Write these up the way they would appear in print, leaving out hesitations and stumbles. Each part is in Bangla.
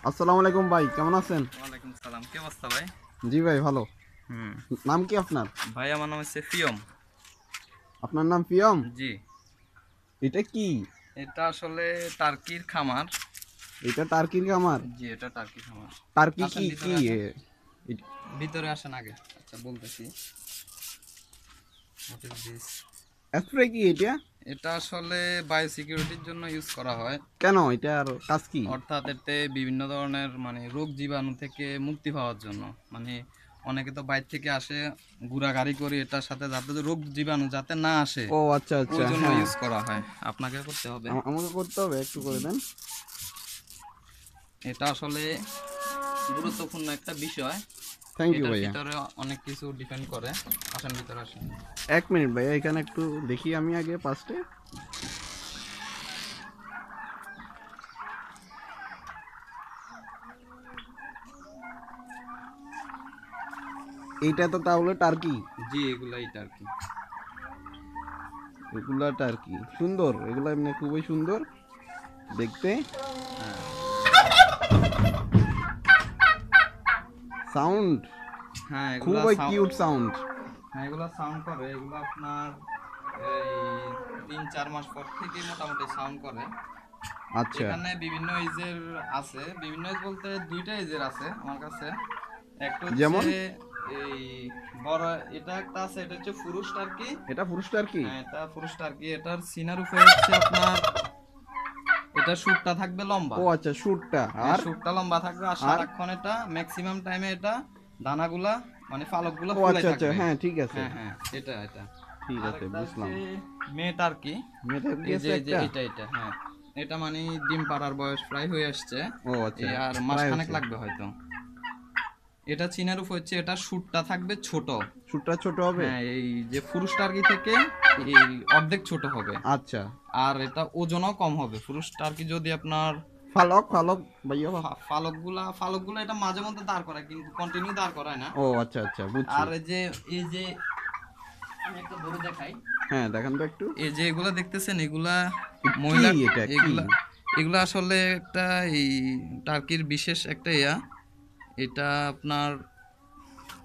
আসসালামু আলাইকুম ভাই, কেমন আছেন? ওয়ালাইকুম সালাম। কি অবস্থা ভাই? জি ভাই, ভালো। হুম। নাম কি আপনার? ভাই আমার নাম হচ্ছে ফিয়ম। আপনার নাম পিয়ম? জি। এটা কি? এটা আসলে টার্কির খামার। এটা টার্কির খামার? জি, এটা টার্কির খামার। টার্কি আসেন কি কি ভিতরে আসেন। এ- ভিতরে আসেন আগে। আচ্ছা বলতেছি। What is this? স্প্রে কি এটা? এটা আসলে বায়োসিকিউরিটির জন্য ইউজ করা হয়। কেন এটার কাজ কি? অর্থাৎ এতে বিভিন্ন ধরনের রোগ জীবাণু থেকে মুক্তি পাওয়ার জন্য। মানে অনেকে তো বাইরে থেকে আসে ঘোরাঘুরি করে এটার সাথে যাতে রোগ জীবাণু যাতে না আসে ও আচ্ছা ওই আচ্ছা, জন্য হ্যাঁ। ইউজ করা হয়। আপনাকে করতে হবে। আমাকে করতে হবে, একটু করে দেন। এটা আসলে গুরুত্বপূর্ণ একটা বিষয়। থ্যাংক ইউ এটার ভাইয়া। ভিতরে অনেক কিছু ডিপেন্ড করে। আসেন ভিতরে আসেন। এক মিনিট ভাইয়া, এখানে একটু দেখি আমি আগে ফার্স্টে। এইটা তো তাহলে টার্কি? জি, এগুলা এটা আর কি। এগুলা টার্কি সুন্দর, এগুলা এমনি খুবই সুন্দর দেখতে। সাউন্ড হ্যাঁ এগুলা খুবই সাউন্ড। Cute sound. হ্যাঁ এগুলা সাউন্ড করে। এগুলো আপনার এই 3-4 মাস পর থেকে মোটামুটি সাউন্ড করে। আচ্ছা, এখানে বিভিন্ন এজের আছে। বিভিন্ন এজ বলতে দুইটা এজের আছে আমার কাছে। একটা হচ্ছে যেমন এই বড়, এটা একটা আছে, এটা হচ্ছে পুরুষ টার্কি। এটা পুরুষ টার্কি? হ্যাঁ এটা পুরুষ টার্কি। এটার সিনার উপরে হচ্ছে আপনার এটা শুটটা থাকবে লম্বা। ও আচ্ছা, শুটটা। হ্যাঁ আর শুটটা লম্বা থাকবে আর আর সারাক্ষণ এটা ম্যাক্সিমাম টাইমে এটা দানাগুলা পালকগুলা ও ফুলে আচ্ছা আচ্ছা, থাকবে। হ্যাঁ ঠিক আছে। হ্যাঁ হ্যাঁ এটা ঠিক আর আছে, একটা হচ্ছে বুঝলাম। মেয়ে টার্কি। মেয়েটা কি এই যে আছে এই যে একটা? এটা হ্যাঁ, এটা ডিম পাড়ার বয়স প্রায় হয়ে আসছে। ও আচ্ছা, এই আর প্রায় মাসখানেক হয়েছে। লাগবে হয়তো। এটা চীনের উপর হচ্ছে এটা শুটটা থাকবে ছোট। শুটটা ছোট হবে? হ্যাঁ এই যে পুরুষ টার্কি থেকে এই অর্ধেক ছোট হবে। আচ্ছা। আর এটা ওজনও কম হবে। পুরুষ টার্কি যদি আপনার ফালক ফালক ভাইয়া। ফালকগুলা এটা মাঝে মধ্যে দাঁড় করায় কিন্তু কন্টিনিউ দাঁড় করায় না। ও আচ্ছা আচ্ছা, বুঝছি। আর এই যে আমি একটা ধরে দেখাই। হ্যাঁ, দেখান তো একটু। এই যে এগুলা দেখতেছেন এগুলা কি মহিলা। এটা কি? এগুলা এগুলা আসলে একটা এই টার্কির বিশেষ একটা এটা আপনার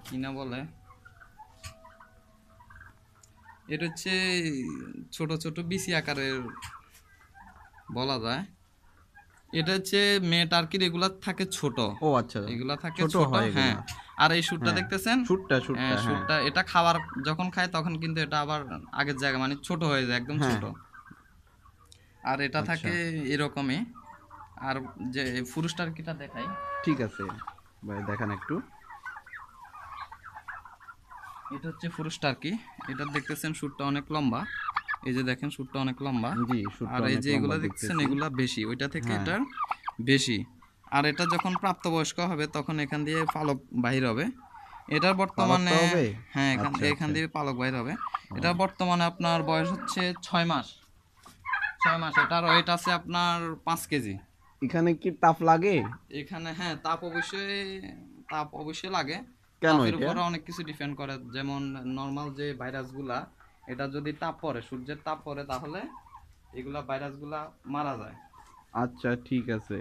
কি না বলে, এটা হচ্ছে ছোট ছোট বিসি আকারের বলা যায়। এটা হচ্ছে মেয়ে টার্কির এগুলা থাকে ছোট। ও আচ্ছা, এগুলা থাকে ছোট ছোট, হয় হ্যাঁ। এগুলা। আর এই শুটটা হ্যাঁ, দেখতেছেন। শুটটা শুটটা, হ্যাঁ। শুটটা এটা খাবার যখন খায় তখন কিন্তু এটা আবার আগের জায়গা ছোট হয়ে যায়, একদম হ্যাঁ, ছোট। আর এটা আচ্ছা, থাকে এরকমই। আর যে পুরুষ টার্কিটা দেখাই। ঠিক আছে ভাই, দেখান একটু। এটা হচ্ছে পুরুষ টার্কি। এটা দেখতেছেন শুটটা অনেক লম্বা। এই যে দেখেন শুটটা অনেক লম্বা। জি, শুটটা আর এই অনেক যে লম্বা এগুলা দেখতেছেন দেখতেছি। এগুলা বেশি, ওইটা থেকে হ্যাঁ। এটার বেশি। আর এটা যখন প্রাপ্তবয়স্ক হবে তখন এখান দিয়ে পালক বাহির হবে। এটার পালকটা বর্তমানে, হবে? হ্যাঁ আচ্ছা এখান আচ্ছা। দিয়ে পালক বাহির হবে। ও, এটা বর্তমানে আপনার বয়স হচ্ছে 6 মাস। 6 মাস। এটার ওয়েট আছে আপনার 5 কেজি। এখানে কি তাপ লাগে? এখানে হ্যাঁ তাপ অবশ্যই লাগে। কেন তাপের এটা? উপরে অনেক কিছু ডিপেন্ড করে, যেমন নর্মাল যে ভাইরাসগুলা, এটা যদি তাপ পড়ে, সূর্যের তাপ পড়ে, তাহলে এগুলা ভাইরাসগুলা মারা যায়। আচ্ছা ঠিক আছে।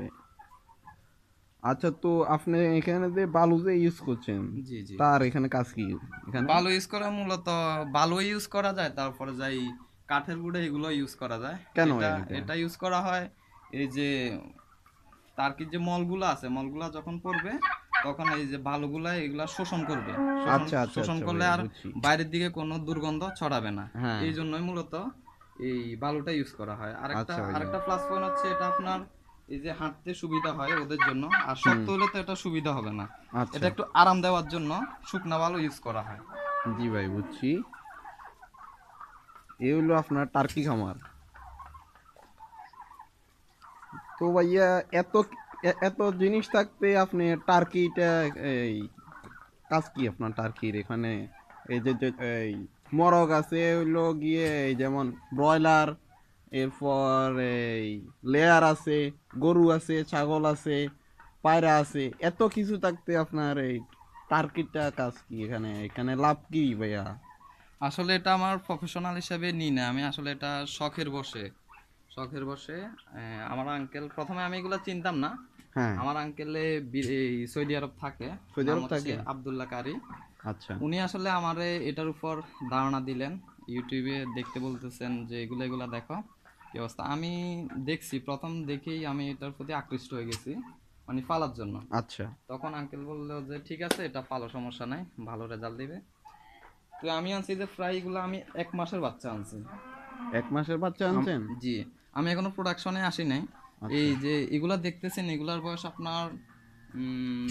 আচ্ছা, তো আপনি এখানে যে বালু যে ইউজ করছেন, জি জি। তার এখানে কাজ কি এখানে? বালু ইউজ করা মূলত বালু ইউজ করা যায়, তারপরে যাই কাঠের গুঁড়ো এগুলো ইউজ করা যায়। কেন এটা এটা? এটা ইউজ করা হয় এই যে টার্কির যে মলগুলা আছে, মলগুলা যখন পড়বে তখন এই যে বালুগুলা এগুলা শোষণ করবে। শোষণ আচ্ছা আচ্ছা শোষণ আচ্ছা করলে ভাইয়া, আর বুঝছি। বাইরের দিকে কোনো দুর্গন্ধ ছড়াবে না। হ্যাঁ। এই জন্যই মূলত এই বালুটা ইউজ করা হয়। আরেকটা আচ্ছা ভাইয়া। আরেকটা প্লাস পয়েন্ট হচ্ছে এটা আপনার এই যে হাঁটতে সুবিধা হয় ওদের জন্য। আর হুম। শক্ত হলে তো এটা সুবিধা হবে না। এটা আচ্ছা। একটু আরাম দেওয়ার জন্য শুকনা বালু ইউজ করা হয়। জি ভাই, বুঝছি। এই হলো আপনার টার্কি খামার। তো ভাইয়া, এত এত জিনিস থাকতে আপনি টার্কিটা, এই কাজ কি আপনার টার্কির এখানে? এই যে এই মরগ আছে হইলো গিয়ে, এই যেমন ব্রয়লার, এরপর এই লেয়ার আছে, গরু আছে, ছাগল আছে, পায়রা আছে, এত কিছু থাকতে আপনার এই টার্কিটা কাজ কি এখানে? এখানে লাভ কি ভাইয়া? আসলে এটা আমার প্রফেশনাল হিসেবে নিই না আমি, আসলে এটা শখের বশে। আমার আঙ্কেল, প্রথমে আমি এগুলো চিনতাম না। হ্যাঁ, আমার আঙ্কেলে সৌদি আরব থাকে, সৌদি নাম আরব হচ্ছে থাকে। আব্দুল্লাহ কারি। আচ্ছা, উনি আসলে আমারে এটার উপর ধারণা দিলেন, ইউটিউবে দেখতে বলতেছেন যে এগুলা এগুলা দেখো কি অবস্থা। আমি দেখছি, প্রথম দেখেই আমি এটার প্রতি আকৃষ্ট হয়ে গেছি, মানে পালার জন্য। আচ্ছা। তখন আঙ্কেল বললো যে ঠিক আছে, এটা পালো, সমস্যা নাই, ভালো রেজাল্ট দিবে। তো আমি আনছি যে ফ্রাই এগুলো আমি 1 মাসের বাচ্চা আনছি। 1 মাসের বাচ্চা আনছেন? জি, আমি এখনো প্রোডাকশনে আসি নাই। এই আচ্ছা, যে এগুলা দেখতেছেন, এগুলার বয়স আপনার উম,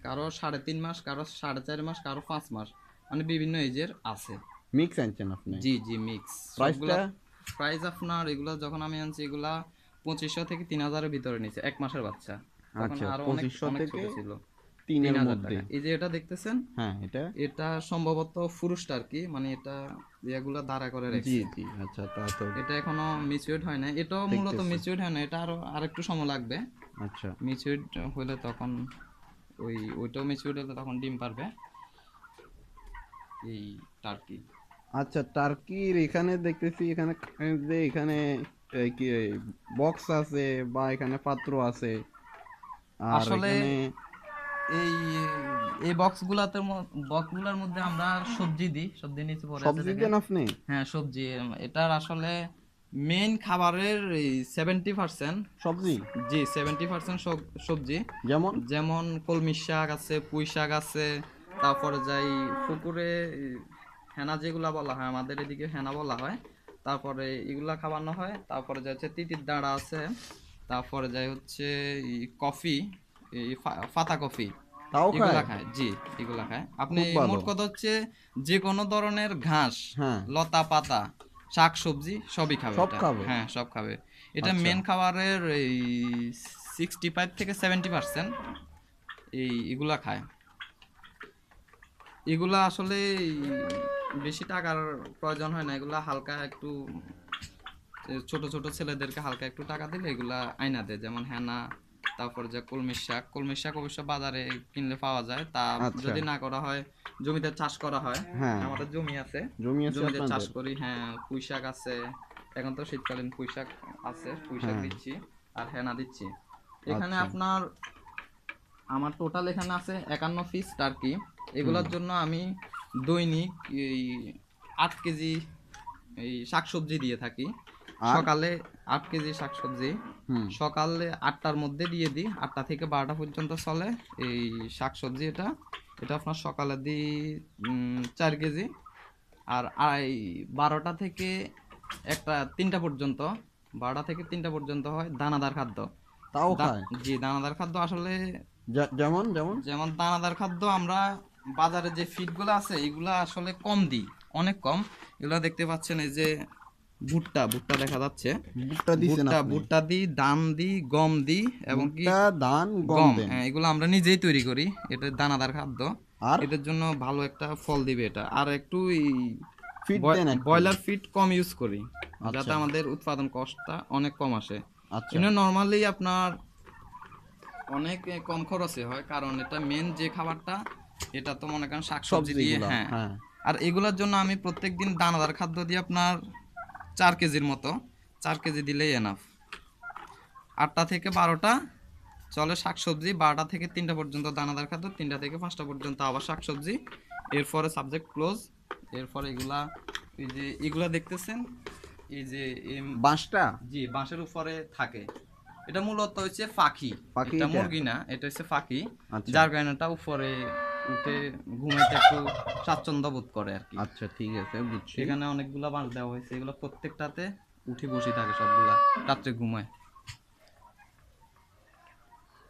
কারো 3.5 মাস, কারো 4.5 মাস, কারো 5 মাস, মানে বিভিন্ন এজের আছে। মিক্স আনছেন আপনি? জি জি, মিক্স সবগুলা। প্রাইসটা? প্রাইস আপনার এগুলা যখন আমি আনছি, এগুলা 2500 থেকে 3000-এর ভিতরে নিচে, 1 মাসের বাচ্চা। তখন আচ্ছা, আরো অনেক 2500 অনেক ছোট থেকে ছিল। 3-এর 3000 মধ্যে। টাকা। এই যে এটা দেখতেছেন, হ্যাঁ, এটা? এটা সম্ভবত ফুরুষটা আর কি, মানে এটা এগুলা দাঁড়া করে জি, রাখছে। জি। আচ্ছা, তা তো এটা এখনো মিচুইড হয় না, এটাও মূলত দেখতেছি। মিচুইড হয় না, এটা আরেকটু সময় লাগবে। আচ্ছা, মিচুইড হলে তখন ওইটাও মিচুইড হলে তখন ডিম পারবে এই টার্কি। আচ্ছা। টার্কির এখানে দেখতেছি, এখানে যে এখানে কি বক্স আছে বা এখানে পাত্র আছে, আর আসলে এখানে এই এই বক্সগুলার মধ্যে আমরা সবজি দিই, সবজি নিচে পড়ে আছে সবজি দেখেন। দেন আপনি? হ্যাঁ, সবজি। এটার আসলে মেইন খাবারের 70%। সবজি? জি, 70% সবজি। যেমন? যেমন কলমি শাক আছে, পুঁই শাক আছে, তারপরে যাই পুকুরে হেনা যেগুলা বলা হয়, আমাদের এদিকে হেনা বলা হয়। তারপরে এগুলা খাওয়ানো হয়। তারপরে যাই হচ্ছে তিতির দাঁড়া আছে। তারপরে যাই হচ্ছে কফি, পাতা কফি, তাও এগুলা খায়? খায়। জি, এগুলা খায়। আপনি খুব ভালো। মোট কথা হচ্ছে যে কোনো ধরনের ঘাস, হ্যাঁ, লতা পাতা, শাক সবজি সবই খাবে সব এটা। খাবে? হ্যাঁ, সব খাবে। এটা আচ্ছা, মেন খাবারের 65 থেকে 70% এগুলা খায়। এগুলা আসলে বেশি টাকার প্রয়োজন হয় না, এগুলা হালকা একটু ছোট ছোট ছেলেদেরকে হালকা একটু টাকা দিলে এগুলা আইনা দেয়, যেমন হেনা। তারপর যে কলমি শাক অবশ্য বাজারে কিনলে পাওয়া যায়, তা আচ্ছা। যদি না করা হয়, জমিতে চাষ করা হয়। হ্যাঁ, আমাদের জমি আছে, জমি আছে জমিতে চাষ আপনাদের? করি। হ্যাঁ, পুঁই শাক আছে, এখন তো শীতকালীন পুঁই শাক আছে, পুঁই শাক হ্যাঁ, দিচ্ছি আর হেনা দিচ্ছি। এখানে আচ্ছা। আপনার আমার টোটাল এখানে আছে 51 পিস টার্কি। হুম। এগুলোর জন্য আমি দৈনিক এই 8 কেজি এই শাকসবজি দিয়ে থাকি। আর? সকালে 8 কেজি শাকসবজি হুম। সকালে 8টার মধ্যে দিয়ে দিই, 8টা থেকে 12টা পর্যন্ত চলে এই শাকসবজি। এটা এটা আপনার সকালে দিই 4 কেজি। আর 12টা থেকে 3টা পর্যন্ত, 12টা থেকে 3টা পর্যন্ত হয় দানাদার খাদ্য। তাও দা- খায়? জি, দানাদার খাদ্য আসলে যেমন যেমন? যেমন দানাদার খাদ্য আমরা বাজারে যে ফিডগুলো আছে এগুলা আসলে কম দিই, অনেক কম। এগুলা দেখতে পাচ্ছেন, এই যে ভুট্টা ভুট্টা দেখা যাচ্ছে, ভুট্টা দিছেন ভুট্টা আপনি? ভুট্টা দিই, ধান দিই, গম দিই, এবং কি ভুট্টা, ধান, গম গম। দেন? হ্যাঁ, এগুলো আমরা নিজেই তৈরি করি, এটা দানাদার খাদ্য। আর এটার জন্য ভালো একটা ফল দিবে এটা। আর একটু ফিড দেন একটু? ব্রয়লার ফিড কম ইউজ করি, যাতে আচ্ছা, আমাদের উৎপাদন কষ্টটা অনেক কম আসে। আচ্ছা। এমনি নর্মালি আপনার অনেক কম খরচে হয়, কারণ এটা মেন যে খাবারটা, এটা তো মনে করেন শাকসবজি দিয়ে। সবজিগুলা, হ্যাঁ, হ্যাঁ। আর এগুলোর জন্য আমি প্রত্যেকদিন দানাদার খাদ্য দিয়ে আপনার 4 কেজির মতো, 4 কেজি দিলেই এনাফ। 8টা থেকে 12টা চলে শাকসবজি, 12টা থেকে 3টা পর্যন্ত দানাদার খাদ্য, 3টা থেকে 5টা পর্যন্ত আবার শাকসবজি। এরপরে সাবজেক্ট ক্লোজ। এরপরে এই যে এগুলা দেখতেছেন, এই যে বাঁশটা? জি, বাঁশের উপরে থাকে। এটা মূলত হচ্ছে পাখি, পাখি এটা এটা? মুরগি না, এটা হচ্ছে পাখি। আচ্ছা, যার কারণে এটা উপরে উঠে ঘুমাইতে একটু স্বাচ্ছন্দ্য বোধ করে আর কি। আচ্ছা, ঠিক আছে, বুঝছি। এখানে অনেকগুলা বাঁশ দেওয়া হয়েছে, এগুলো প্রত্যেকটাতে উঠে বসে থাকে সবগুলা, রাত্রে ঘুমায়।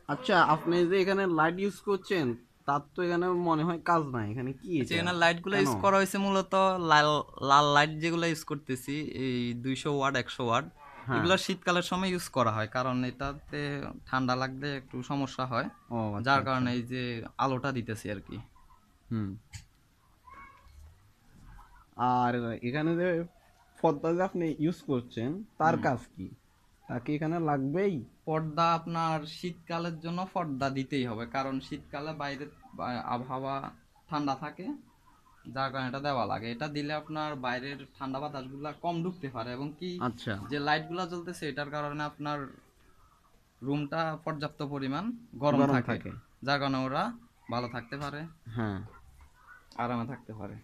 আচ্ছা, আপনি যে এখানে লাইট ইউজ করছেন, তার তো এখানে মনে হয় কাজ নাই। এখানে কি আচ্ছা, এটা? এখানে লাইট গুলো কেন? ইউজ করা হয়েছে মূলত লাল লাল লাইট যেগুলো ইউজ করতেছি, এই 200 ওয়াট, 100 ওয়াট। হ্যাঁ। এগুলো শীতকালের সময় ইউজ করা হয়, কারণ এটাতে ঠান্ডা লাগলে একটু সমস্যা হয়। ও আচ্ছা, যার আচ্ছা। কারণে এই যে আলোটা দিতেছি আর কি। হুম। আর এখানে যে পর্দা যে আপনি ইউজ করছেন, তার কাজ কি? তা কি এখানে লাগবেই? পর্দা আপনার শীতকালের জন্য পর্দা দিতেই হবে, কারণ শীতকালে বাইরে আবহাওয়া ঠান্ডা থাকে, যার কারণে এটা দেওয়া লাগে। এটা দিলে আপনার বাইরের ঠান্ডা বাতাসগুলা কম ঢুকতে পারে, এবং কি আচ্ছা। যে লাইটগুলা জ্বলতেছে এটার কারণে আপনার রুমটা পর্যাপ্ত পরিমাণ গরম গরম থাকে, থাকে। যার কারণে ওরা ভালো থাকতে পারে, হ্যাঁ। আরামে থাকতে পারে।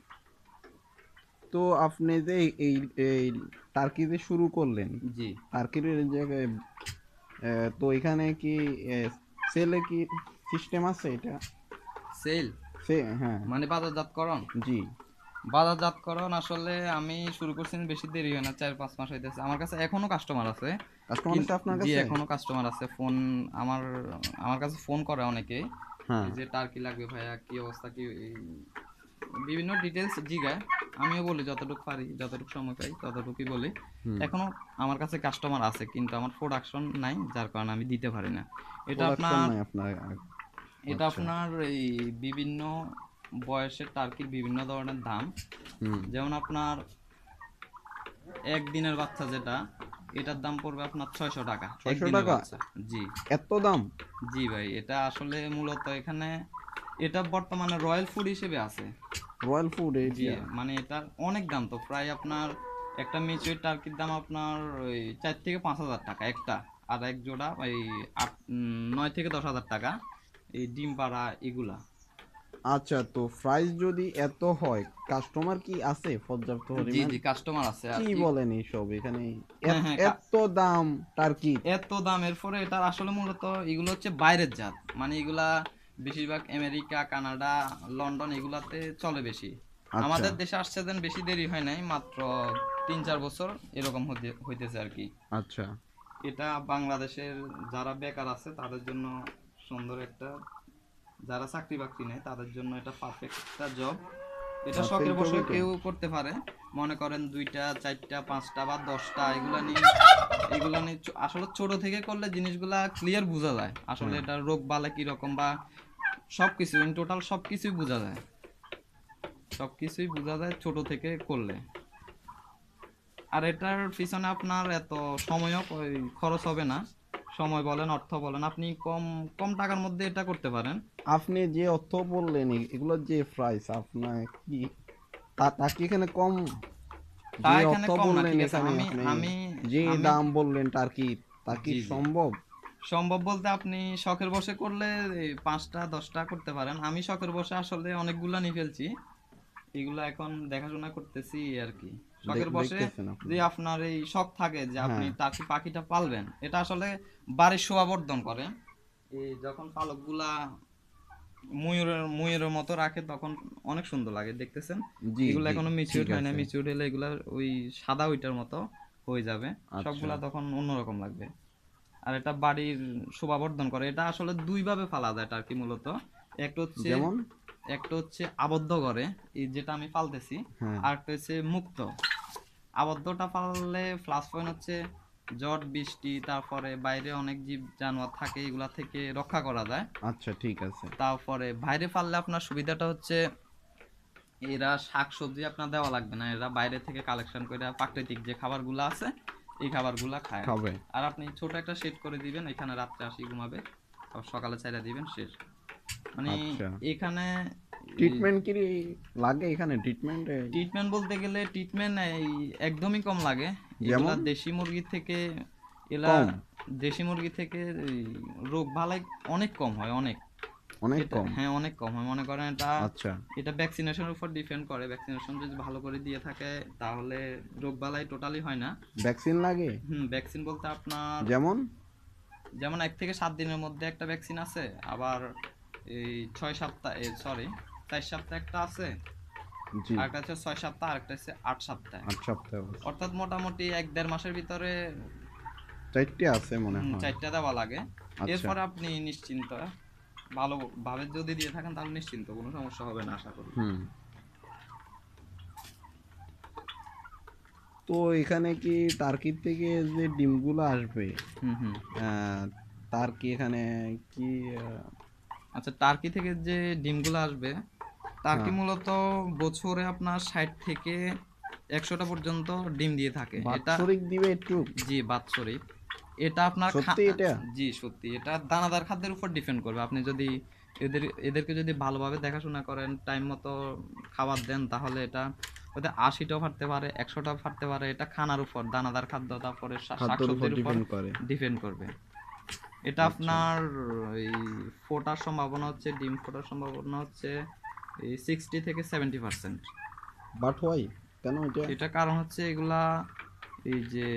তো আপনি যে এই এই টার্কি যে শুরু করলেন, জি। টার্কির এই জায়গায় তো এখানে কি সেলে কি সিস্টেম আছে এটা? সেল হ্যাঁ। মানে বাজারজাতকরণ। জি। বাজারজাতকরণ আসলে আমি শুরু করছি বেশি দেরি হয় না, 4-5 মাস হইতেছে। আমার কাছে এখনো কাস্টমার আছে। কাস্টমার আছে আপনার জি, কাছে? এখনো কাস্টমার আছে। ফোন আমার আমার কাছে ফোন করে অনেকেই, হ্যাঁ। এই যে টার্কি লাগবে ভাইয়া, কি অবস্থা, কি বিভিন্ন ডিটেলস জিগায়। আমিও বলি যতটুকু পারি, যতটুকু সময় পাই ততটুকুই বলি। এখনো আমার কাছে কাস্টমার আছে, কিন্তু আমার প্রোডাকশন নাই, যার কারণে আমি দিতে পারি না। এটা প্রোডাকশন আপনার নাই আপনার? এটা আচ্ছা। আপনার এই বিভিন্ন বয়সের টার্কির বিভিন্ন ধরনের দাম। হুম। যেমন আপনার একদিনের বাচ্চা যেটা, এটার দাম পড়বে আপনার 600 টাকা 600 একদিনের টাকা? বাচ্চা। জি। এত দাম? জি ভাই, এটা আসলে মূলত এখানে এটা বর্তমানে রয়্যাল ফুড হিসেবে আছে। রয়্যাল ফুড জি, এটা? মানে এটার অনেক দাম তো, প্রায় আপনার একটা মিচুর টার্কির দাম আপনার ওই 4 থেকে 5 হাজার টাকা একটা, আর এক জোড়া ওই 9 থেকে 10 হাজার টাকা এই ডিম পাড়া এগুলা। আচ্ছা, তো প্রাইস যদি এত হয়, কাস্টমার কি আছে পর্যাপ্ত জি পরিমাণ? জি, কাস্টমার আছে আর কি কি। বলেন এইসব এখানে? হ্যাঁ হ্যাঁ, এত দাম টার্কি? এত দামের পরে এটা আসলে মূলত এগুলো হচ্ছে বাইরের জাত, মানে এগুলা বেশিরভাগ আমেরিকা, কানাডা, লন্ডন এগুলাতে চলে বেশি। আচ্ছা। আমাদের দেশে আসছে দেন বেশি দেরি হয় নাই, মাত্র 3-4 বছর এরকম হইতেছে আর কি। আচ্ছা। এটা বাংলাদেশের যারা বেকার আছে তাদের জন্য সুন্দর একটা, যারা চাকরি বাকরি নেই তাদের জন্য এটা পারফেক্ট একটা জব। এটা শখের পারফেক্ট বসে জব এটা? কেউ করতে পারে, মনে করেন 2টা 4টা 5টা বা 10টা এগুলা নিয়ে আসলে ছোট থেকে করলে জিনিসগুলা ক্লিয়ার বোঝা যায় আসলে হ্যাঁ। এটা রোগ বালা কিরকম, বা সবকিছু ইন টোটাল সবকিছুই বোঝা যায়, সবকিছুই বোঝা যায় ছোট থেকে করলে। আর এটার পিছনে আপনার এত সময়ও খরচ হবে না, সময় বলেন অর্থ বলেন, আপনি কম কম টাকার মধ্যে এটা করতে পারেন। আপনি যে অর্থ বললেন, এগুলোর যে প্রাইস আপনার কি, তা কি এখানে কম? তা যে এখানে অর্থ কম না, বললেন ঠিক আছে, এখানে আমি আপনি, আমি যে আমি দাম বললেন টার্কির, তা কি জি জি, সম্ভব? সম্ভব বলতে আপনি শখের বসে করলে এই 5টা 10টা করতে পারেন। আমি শখের বসে আসলে অনেকগুলা নিয়ে ফেলছি, এগুলা এখন দেখাশোনা করতেছি আর কি। শখের বসে দেখতেছেন আপনি? যে আপনার এই শখ থাকে যে আপনি হ্যাঁ। টার্কি পাখিটা পালবেন, এটা আসলে বাড়ির শোভাবর্ধন করে। এই যখন পালকগুলা ময়ূরের মতো রাখে তখন অনেক সুন্দর লাগে, দেখতেছেন জি এগুলো জি, এখনো ঠিক মিচিউর হয় না, আছে। মিচিউর হলে এগুলা ওই সাদা ওইটার মতো হয়ে যাবে, আচ্ছা। সবগুলা তখন অন্যরকম লাগবে। আর এটা বাড়ির শোভাবর্ধন করে। এটা আসলে দুই ভাবে ফালা যায় টার্কি মূলত। একটা হচ্ছে যেমন? একটা হচ্ছে আবদ্ধ করে, এই যেটা আমি পালতেছি, হ্যাঁ। আর একটা হচ্ছে মুক্ত। আবদ্ধটা পাললে প্লাস পয়েন্ট হচ্ছে ঝড় বৃষ্টি, তারপরে বাইরে অনেক জীব জানোয়ার থাকে, এগুলা থেকে রক্ষা করা যায়। আচ্ছা, ঠিক আছে। তারপরে বাইরে পাললে আপনার সুবিধাটা হচ্ছে এরা শাকসবজি আপনার দেওয়া লাগবে না, এরা বাইরে থেকে কালেকশন করে প্রাকৃতিক যে খাবারগুলো আছে এই খাবারগুলা খায়। খাবে? আর আপনি ছোট একটা শেড করে দিবেন, এখানে রাত্রে আসি ঘুমাবে, আর সকালে ছাইড়া দিবেন, শেষ। মানে আচ্ছা। এখানে ট্রিটমেন্ট কি লাগে এখানে? ট্রিটমেন্ট ট্রিটমেন্ট বলতে গেলে ট্রিটমেন্ট এই একদমই কম লাগে। এগুলা যেমন? দেশি মুরগি থেকে, এলা কম? দেশি মুরগি থেকে এই রোগ বালাই অনেক কম হয়, অনেক। অনেক এটা কম? হ্যাঁ অনেক কম হয়, মনে করেন এটা আচ্ছা। এটা ভ্যাকসিনেশনের উপর ডিপেন্ড করে। ভ্যাকসিনেশন যদি ভালো করে দিয়ে থাকে তাহলে রোগ বালাই টোটালি হয় না। ভ্যাকসিন লাগে? ভ্যাকসিন বলতে আপনার যেমন? যেমন 1 থেকে 7 দিনের মধ্যে একটা ভ্যাকসিন আছে, আবার এই 6 সপ্তাহ, সরি 4 সপ্তাহ একটা আছে, জি। আরেকটা হচ্ছে 6 সপ্তাহ, আরেকটা হচ্ছে 8 সপ্তাহ। 8 সপ্তাহ আছে। অর্থাৎ মোটামুটি 1-1.5 মাসের ভিতরে 4টে আছে মনে হয়। 4টা দেওয়া লাগে। আচ্ছা। এরপরে আপনি নিশ্চিন্ত, ভালোভাবে যদি দিয়ে থাকেন তাহলে নিশ্চিন্ত, কোনো সমস্যা হবে না আশা করি। হুম। তো এখানে কি টার্কির থেকে যে ডিমগুলো আসবে, হুম হুম। আহ, তার কি এখানে কি আচ্ছা, টার্কি থেকে যে ডিমগুলো আসবে, টার্কি হ্যাঁ, মূলত বছরে আপনার 60 থেকে 100টা পর্যন্ত ডিম দিয়ে থাকে। এটা বাৎসরিক দিবে একটু? জি বাৎসরিক। এটা আপনার সত্যি এটা? জি সত্যি, এটা দানাদার খাদ্যের উপর ডিপেন্ড করবে। আপনি যদি এদেরকে যদি ভালোভাবে দেখাশোনা করেন, টাইম মতো খাবার দেন, তাহলে এটা ওদের 80টাও ফাটতে পারে, 100টাও ফাটতে পারে। এটা খানার উপর, দানাদার খাদ্য, তারপরে খাদ্যের উপর শাকসবজির উপর ডিপেন্ড করে? ডিপেন্ড করবে। এটা আপনার এই ফোটার সম্ভাবনা হচ্ছে, ডিম ফোটার সম্ভাবনা হচ্ছে এই 60 থেকে 70%। বাট হোয়াই, কেন এটা? এটা কারণ হচ্ছে এগুলা এই যে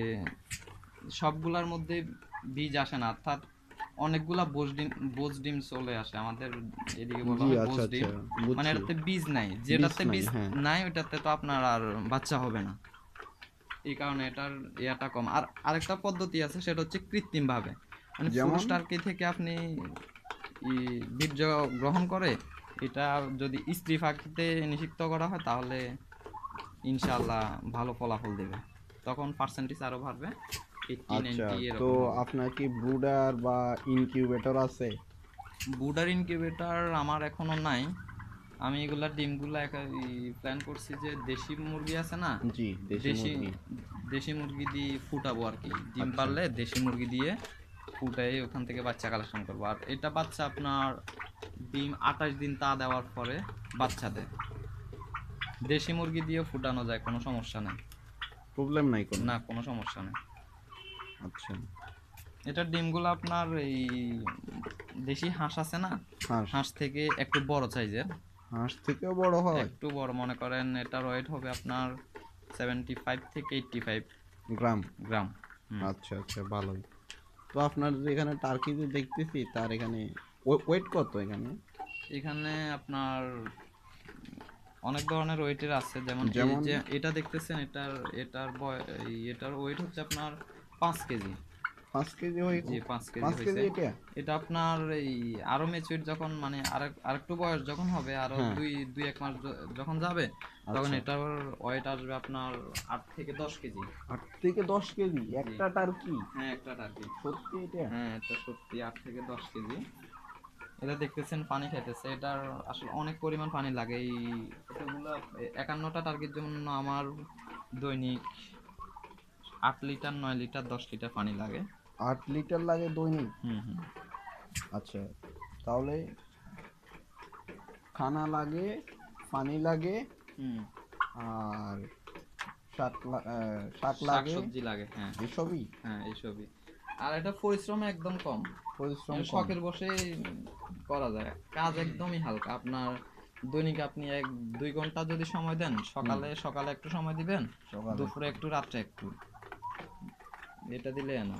সবগুলার মধ্যে বীজ আসে না, অর্থাৎ অনেকগুলা বোজ ডিম চলে আসে আমাদের এদিকে বলা জি হয় আচ্ছা বোজ আচ্ছা, ডিম। মানে বুঝছি। এটাতে বীজ নাই, বীজ যেটাতে নাই, বীজ হ্যাঁ। নাই ওইটাতে তো আপনার আর বাচ্চা হবে না। এই কারণে এটার ইয়াটা কম। আর আরেকটা পদ্ধতি আছে, সেটা হচ্ছে কৃত্রিম ভাবে, মানে যেমন? পুরুষ টার্কি থেকে আপনি বীর্য গ্রহণ করে এটা যদি স্ত্রী পাখিতে নিষিক্ত করা হয় তাহলে ইনশাআল্লাহ ভালো ফলাফল দেবে, তখন পার্সেন্টেজ আরো বাড়বে, 80 আচ্ছা, 90 তো এরকম হবে। আপনার কি ব্রুডার বা ইনকিউবেটর আছে? বুডার ইনকিউবেটর আমার এখনো নাই। আমি এগুলা ডিমগুলা প্ল্যান করছি যে দেশি মুরগি আছে না, জি, দেশি দেশি মুরগি। দেশি মুরগি দিয়ে ফুটাবো আর কি। ডিম আচ্ছা। পারলে দেশি মুরগি দিয়ে ফুটাই ওখান থেকে বাচ্চা কালেকশন করবো। আর এটা বাচ্চা আপনার ডিম 28 দিন তা দেওয়ার পরে বাচ্চা দেয়। দেশি মুরগি দিয়ে ফুটানো যায়, কোনো সমস্যা নেই। প্রবলেম নাই কোনো? না, কোনো সমস্যা নেই। আচ্ছা। এটার ডিমগুলো আপনার এই দেশি হাঁস আছে না, হাঁস? হাঁস থেকে একটু বড় সাইজের, হাঁস থেকেও বড় হয়? একটু বড়, মনে করেন এটার ওয়েট হবে আপনার 75 থেকে 85 গ্রাম? গ্রাম। হুম। আচ্ছা আচ্ছা, ভালোই। তো আপনার যেখানে টার্কি যে দেখতেছি, তার এখানে ওয়েট কত এখানে? এখানে আপনার অনেক ধরনের ওয়েটের আছে, যেমন এই যেমন? যে এটা দেখতেছেন, এটার ওয়েট হচ্ছে আপনার 5 কেজি। 5 কেজি হয়ে? জি, 5 কেজি 5 কেজি হয়েছে। এটা? এটা আপনার এই আরো ম্যাচিউর যখন, মানে আরেকটু বয়স যখন হবে, আরো হ্যাঁ। দুই এক মাস যখন যাবে, তখন আচ্ছা। এটার ওয়েট আসবে আপনার 8 থেকে 10 কেজি। 8 থেকে 10 কেজি একটা টার্কি? হ্যাঁ, একটা টার্কি। সত্যি এটা? হ্যাঁ, এটা সত্যি 8 থেকে 10 কেজি। এটা দেখতেছেন পানি খাইতেছে, এটার আসলে অনেক পরিমাণ পানি লাগে। এই এতগুলো 51টা টার্গের জন্য আমার দৈনিক 8 লিটার 9 লিটার 10 লিটার পানি লাগে। 8 লিটার লাগে দৈনিক? হুম হুম। আচ্ছা, তাহলে খানা লাগে, পানি লাগে, হুম। আর শাক লাগে, শাকসবজি লাগে, হ্যাঁ। এসবই? হ্যাঁ, এইসবই। আর এটা পরিশ্রম একদম কম, পরিশ্রম এটা কম? শখের বসে করা যায়, কাজ একদমই হালকা। আপনার দৈনিক আপনি 1-2 ঘন্টা যদি সময় দেন, সকালে সকালে একটু সময় দিবেন, সকালে? দুপুরে একটু, রাত্রে একটু, এটা দিলে না,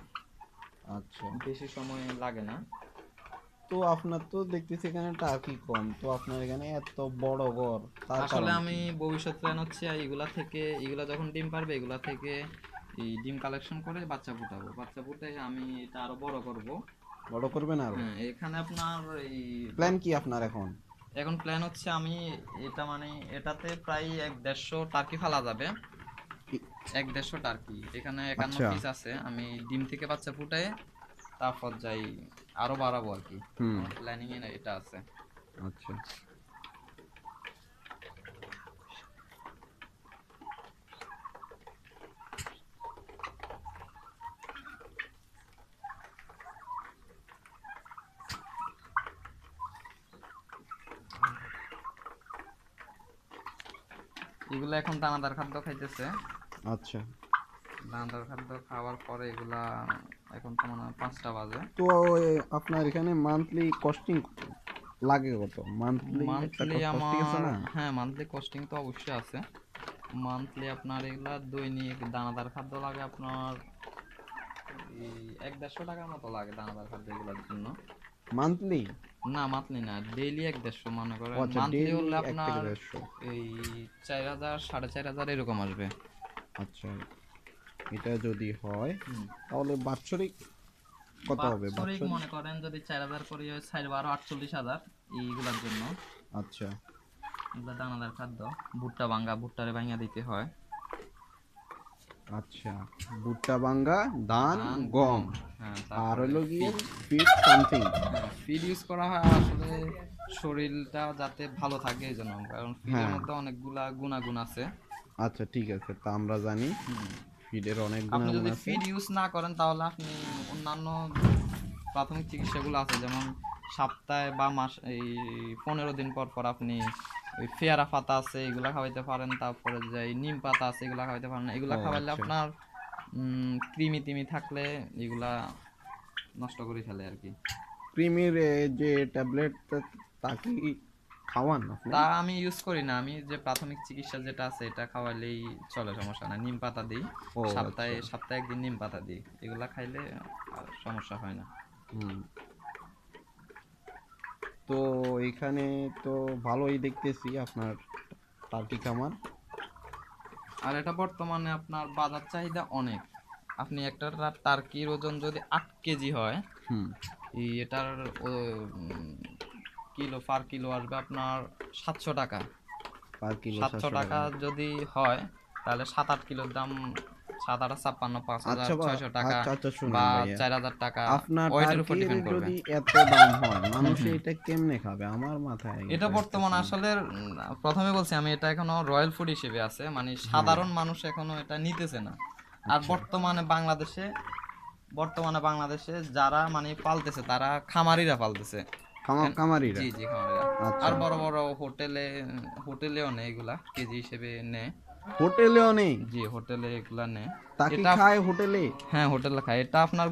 আচ্ছা। বেশি সময় লাগে না। তো আপনার তো দেখতেছি এখানে টার্কি কম, তো আপনার এখানে এত বড় ঘর, তার আসলে কারণ আমি কি? ভবিষ্যৎ প্ল্যান হচ্ছে এগুলা যখন ডিম পারবে, এগুলা থেকে এই ডিম কালেকশন করে বাচ্চা ফুটাবো, বাচ্চা ফুটে আমি এটা আরো বড় করব। বড় করবেন আরো? হ্যাঁ, এখানে আপনার এই প্ল্যান কি আপনার এখন? এখন প্ল্যান হচ্ছে আমি এটা মানে এটাতে প্রায় 1-150 টার্কি ফেলা যাবে। কি- 1-150 টার্কি, এখানে 51 আচ্ছা। পিস আছে। আমি ডিম থেকে বাচ্চা ফুটাই তারপর যাই আরো বাড়াবো আর কি। হুম। আমার প্ল্যানিং এ এটা আছে। আচ্ছা। এগুলা এখন দানাদার খাদ্য খাইতেছে। আচ্ছা, দানাদার খাদ্য খাওয়ার পরে এগুলা, এখন তো মনে হয় 5টা বাজে। তো আপনার এখানে মান্থলি কস্টিং লাগে কত? মান্থলি একটা মান্থলি কস্টিং আছে আমার, না? হ্যাঁ, মান্থলি কস্টিং তো অবশ্যই আছে। মান্থলি আপনার এগুলা দৈনিক দানাদার খাদ্য লাগে আপনার এই 1-150 টাকার মতো লাগে দানাদার খাদ্য এগুলোর জন্য। মান্থলি? না, মান্থলি না, ডেইলি 1-150, মনে করেন আচ্ছা, মান্থলি ডেইলি হলে 1 থেকে আপনার 150। এই 4000 4500 এরকম আসবে। আচ্ছা, এটা যদি হয় হুম। তাহলে বাৎসরিক কত হবে? বাৎসরিক বাৎসরিক? মনে করেন যদি 4000 করে হয়, 4-12 48,000 এইগুলার জন্য। আচ্ছা এগুলা দানাদার খাদ্য, ভুট্টা ভাঙ্গা, ভুট্টারে ভাঙ্গা দিতে হয়। আচ্ছা, ভুট্টা ভাঙ্গা, ধান, ধান, গম, হ্যাঁ, আর তারপরে হলো গিয়ে ফিড। Feed something. হ্যাঁ, ফিড ইউজ করা হয় আসলে শরীরটা যাতে ভালো থাকে এই জন্য, কারণ ফিডের হ্যাঁ, মধ্যে অনেকগুলা গুণাগুণ আছে। আচ্ছা ঠিক আছে, তা আমরা জানি হুম। ফিডের অনেক আপনি গুণাগুণ যদি আছে। ফিড ইউজ না করেন তাহলে আপনি অন্যান্য প্রাথমিক চিকিৎসাগুলো আছে, যেমন সপ্তাহে বা মাস এই 15 দিন পর পর আপনি ওই পেয়ারা পাতা আছে এগুলা খাওয়াইতে পারেন, তারপরে যে এই নিম পাতা আছে এগুলা খাওয়াইতে পারেন। এগুলা ও খাওয়াইলে আচ্ছা। আপনার কৃমি তিমি থাকলে এগুলা নষ্ট করে ফেলে আর কি। কৃমির যে ট্যাবলেট তা কি খাওয়ান আপনি? তা আমি ইউজ করি না, আমি যে প্রাথমিক চিকিৎসা যেটা আছে এটা খাওয়ালেই চলে, সমস্যা না। নিম পাতা দিই, ও সপ্তাহে আচ্ছা। সপ্তাহে একদিন নিম পাতা দিই, এগুলা খাইলে আর সমস্যা হয় না। হুম। তো এখানে তো ভালোই দেখতেছি আপনার টার্কি খামার। আর এটা বর্তমানে আপনার বাজার চাহিদা অনেক। আপনি একটা টার্কির ওজন যদি 8 কেজি হয়, হুম। এটার কিলো পার কিলো আসবে আপনার 700 টাকা। পার কিলো 700 টাকা যদি হয় তাহলে 7-8 কিলোর দাম 7-8-56, 5,000, আচ্ছা 600 টাকা আচ্ছা আচ্ছা, বা শুনেন ভাইয়া, 4,000 টাকা, আপনার ওয়েটের উপর টার্কির ডিপেন্ড করবে। যদি এত দাম হয় মানুষ হুম। এটা কেমনে খাবে? আমার মাথায় এটা এটা বর্তমানে আসতেছে না। আসলে প্রথমে বলছি আমি, এটা এখনো রয়্যাল ফুড হিসেবে আছে, মানে হ্যাঁ। সাধারণ মানুষ এখনো এটা নিতেছে না। আর আচ্ছা। বর্তমানে বাংলাদেশে যারা মানে পালতেছে তারা খামারিরা পালতেছে। খামারিরা। জি জি, খামারিরা। আচ্ছা। আর বড় বড় হোটেলেও নেয়, এগুলা কেজি হিসেবে নেয়। হোটেলেও নেই? জি, হোটেলে এগুলা নেয়। তা কি এটা খায় হোটেলে? হ্যাঁ, হোটেলে খায়। এটা আপনার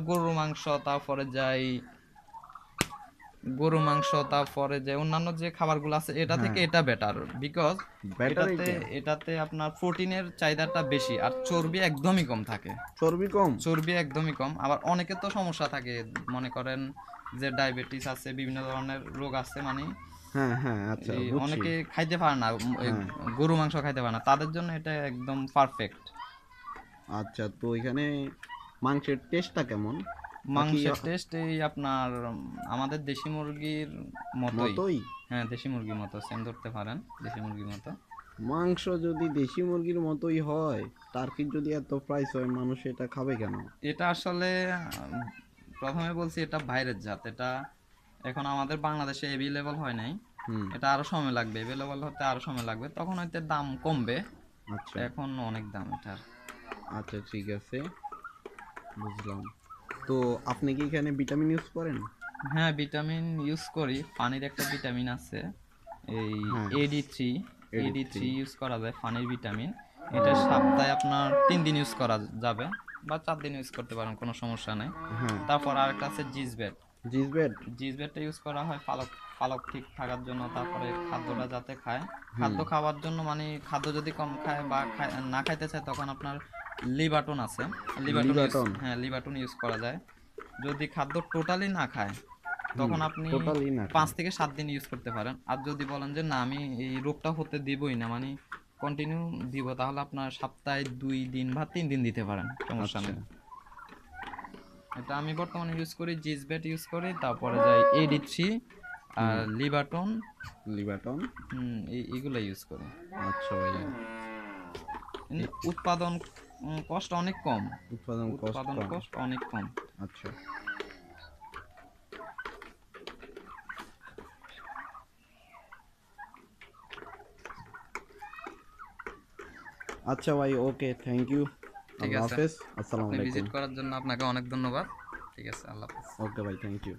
তারপরে যে অন্যান্য যে খাবারগুলো আছে এটা হ্যাঁ। থেকে এটা বেটার, বিকজ ব্যাটার এটাতে এটা? এটাতে আপনার প্রোটিনের চাহিদাটা বেশি আর চর্বি একদমই কম থাকে। চর্বি কম? চর্বি একদমই কম। আবার অনেকের তো সমস্যা থাকে, মনে করেন যে ডায়াবেটিস আছে, বিভিন্ন ধরনের রোগ আছে, মানে হ্যাঁ হ্যাঁ, আচ্ছা এই বুঝছি। অনেকে খাইতে পারে না, এই হ্যাঁ। গরু মাংস খাইতে পারে না, তাদের জন্য এটা একদম পারফেক্ট। আচ্ছা, তো এখানে মাংসের টেস্টটা কেমন? তা কি মাংসের টেস্ট এই আপনার আমাদের দেশি মুরগির মতোই। মতোই? হ্যাঁ, দেশি মুরগির মতো সেম ধরতে পারেন, দেশি মুরগির মতো। মাংস যদি দেশি মুরগির মতোই হয়, টার্কির যদি এত প্রাইস হয়, মানুষ এটা খাবে কেন? এটা আসলে প্রথমে বলছি এটা বাইরের জাত, এটা এখন আমাদের বাংলাদেশে অ্যাভেলেবল হয় নাই। হুম। এটা আরো সময় লাগবে, অ্যাভেলেবল হতে আরো সময় লাগবে, তখন হয়তো দাম কমবে। আচ্ছা এখন অনেক দাম এটার। আচ্ছা, ঠিক আছে, বুঝলাম। তো আপনি কি এখানে ভিটামিন ইউজ করেন? হ্যাঁ, ভিটামিন ইউজ করি। পানির একটা ভিটামিন আছে, এই হ্যাঁ। AD3। AD3 AD3। ইউজ করা যায়, পানির ভিটামিন। এটা সপ্তাহে আপনার 3 দিন ইউজ করা যাবে বা 4 দিন ইউজ করতে পারেন, কোনো সমস্যা নেই। হ্যাঁ। তারপর আরেকটা আছে জিসবেট। জিসবেট? জিসবেটটা ইউজ করা হয় পালক পালক ঠিক থাকার জন্য, তারপরে খাদ্যটা যাতে খায়, হুম। খাদ্য খাওয়ার জন্য, মানে খাদ্য যদি কম খায় বা না খাইতে চায় তখন আপনার লিবাটন আছে, লিবাটন? হ্যাঁ, লিবাটন ইউজ করা যায়। যদি খাদ্য টোটালি না খায় তখন আপনি টোটালি না 5 থেকে 7 দিন ইউজ করতে পারেন। আর যদি বলেন যে না আমি এই রোগটা হতে দিবই না, মানে কন্টিনিউ দিব, তাহলে আপনার সপ্তাহে 2 দিন বা 3 দিন দিতে পারেন, সমস্যা আচ্ছা। নেই। এটা আমি বর্তমানে ইউজ করি, জিসবেট ইউজ করি, তারপরে যাই AD3 আর লিবাটন। লিবাটন? এইগুলো ইউজ করি। আচ্ছা ভাইয়া। কিন্তু উৎপাদন কষ্ট অনেক কম। উৎপাদন কষ্ট উৎপাদন কম? কষ্ট অনেক কম। আচ্ছা। আচ্ছা ভাই, ওকে, থ্যাংক ইউ। ঠিক আল্লাহ আছে, হাফেজ। আসসালামু আপনি আলাইকুম। ভিজিট করার জন্য আপনাকে অনেক ধন্যবাদ। ঠিক আছে, আল্লাহ হাফেজ। ওকে ভাই, থ্যাংক ইউ।